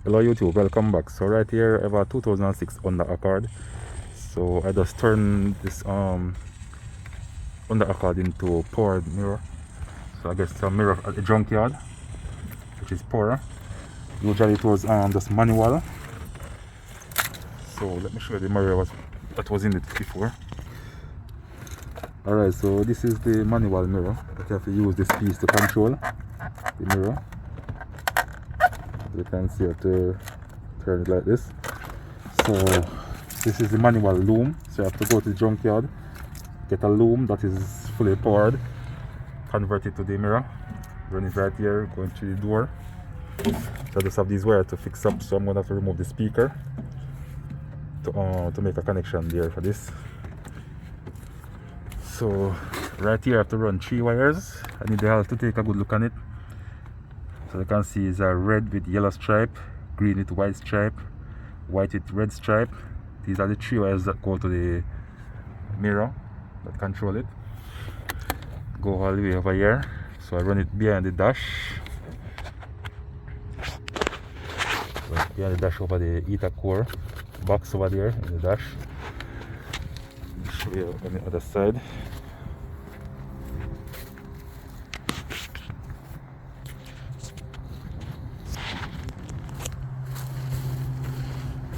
Hello YouTube, welcome back. So right here I have a 2006 Honda Accord. So I just turned this Honda Accord into powered mirror. So I guess it's a mirror at the junkyard, which is power. Usually it was just manual. So let me show you the mirror that was in it before. Alright, so this is the manual mirror. You have to use this piece to control the mirror. You can see it turn it like this. So this is the manual loom. So you have to go to the junkyard, get a loom that is fully powered, convert it to the mirror, run it right here, going through the door. So I just have these wires to fix up, so I'm going to have to remove the speaker to make a connection there for this. So right here I have to run 3 wires. I need the help to take a good look on it. So you can see it's a red with yellow stripe, green with white stripe, white with red stripe. These are the 3 wires that go to the mirror that control it. Go all the way over here. So I run it behind the dash. So behind the dash over the heater core box over there in the dash. Show you on the other side.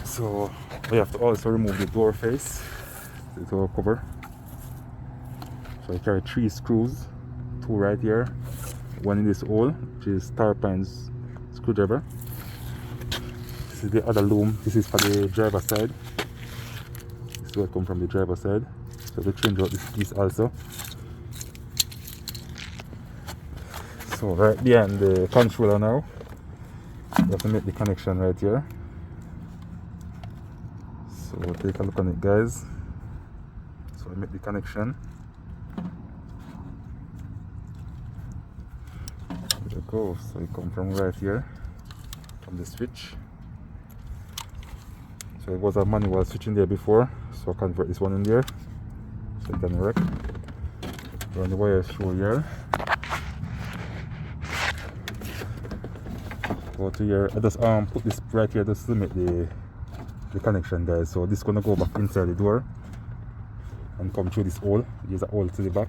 So we have to also remove the door face, the door cover. So I carry 3 screws, 2 right here, 1 in this hole, which is Tarpine's screwdriver. This is the other loom. This is for the driver side. This is what comes from the driver side. So we change out this piece also. So right behind the controller now, you have to make the connection right here. So take a look on it, guys. So I make the connection. There you go. So it comes from right here, from the switch. So it was a manual switch in there before, so I convert this one in there so it can work. Run the wires through here. Go to here. I just put this right here just to make the connection, guys. So this is gonna go back inside the door and come through this hole. There's a hole to the back.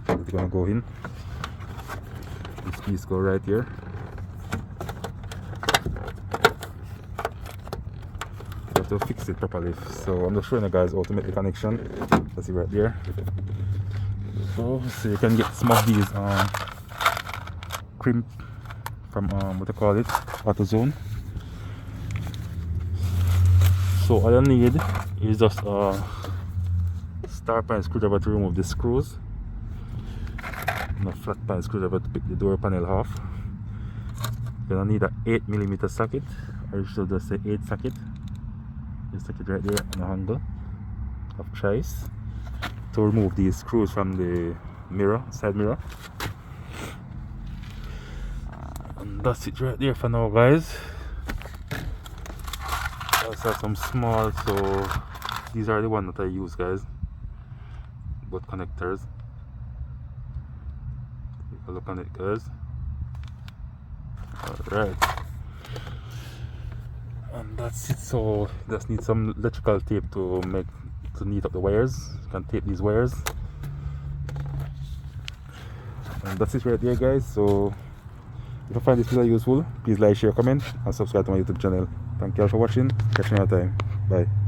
So it's gonna go in. This piece go right here. You have to fix it properly. So I'm just showing you guys how to make the connection. That's it right there. So you can get some of these crimp from what they call it, AutoZone. So all you need is just a Tarpine screwdriver to remove the screws, and a flat pine screwdriver to pick the door panel off. You're gonna need an 8mm socket, or you should just say 8 socket. You stick it right there on the handle of choice to remove these screws from the mirror, side mirror. And that's it right there for now, guys. I also have some small, so these are the ones that I use, guys. Both connectors. Take a look on it, guys. Alright. And that's it. So just need some electrical tape to neat up the wires. You can tape these wires. And that's it right there, guys. So if you find this video useful, please like, share, comment, and subscribe to my YouTube channel. Thank you all for watching. Catch you another time. Bye.